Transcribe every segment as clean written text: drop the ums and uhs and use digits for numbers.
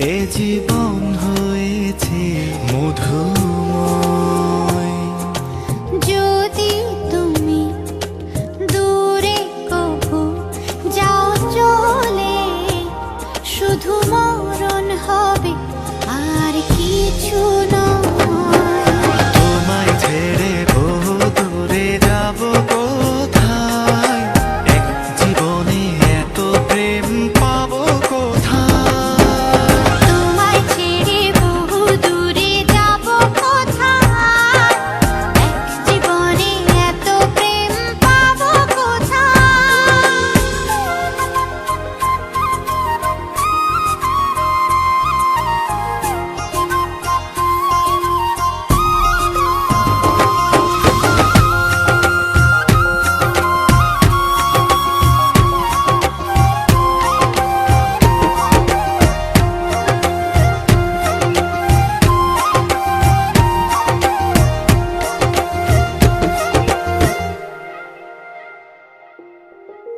এ জীবন হয়েছে মধুময়। যদি তুমি দূরে কভু যাও চলে, শুধু মরণ হবে আর কিছু নয়। তোমায় ছেড়ে বহু দূরে যাব কোথায়, এক জীবনে এত প্রেম পাবো কোথায়। তোমায় ছেড়ে বহু দূরে যাব কোথায়, এক জীবনে এত প্রেম পাবো কোথায়।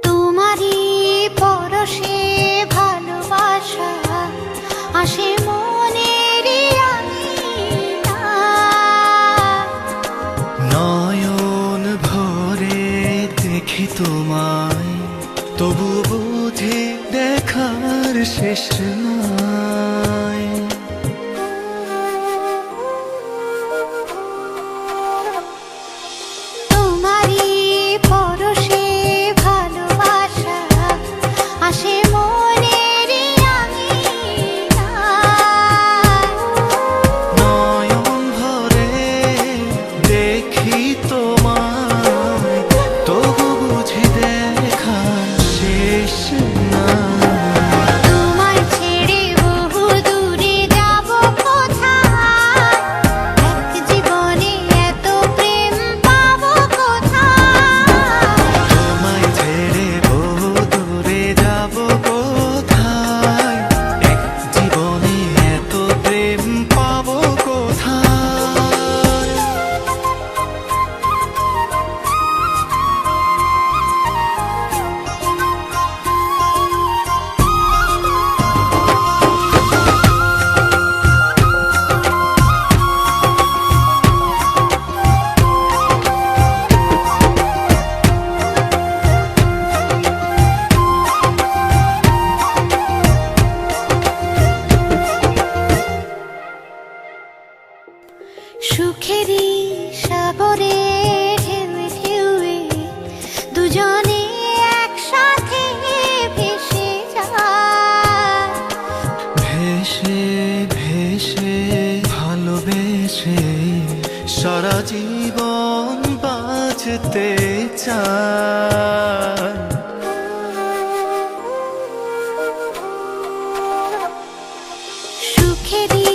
তোমারই পরশে ভালোবাসা আসে মনের নয়ন ভরে দেখি তোমায়, তবু বুঝি দেখার শেষ নাই। তোমারই পরশে ভালোবাসা আসে মনের নয়ন ভরে দেখি তোমায়, তবু বুঝি দেখার শেষ নাই। তোমায় ছেড়ে বহু দূরে যাব কোথায়, এক জীবনে এত প্রেম পাবো কোথায়। তোমায় ছেড়ে বহু দূরে যাব কোথায়, এক জীবনে এত প্রেম পাবো কোথায়। সুখেরই সাগরে ঢেউয়ে ঢেউয়ে দুজনে একসাথে ভেসে যায়। ভেসে ভেসে ভালোবেসে সারা জীবন বাঁচতে চায়। সুখেরই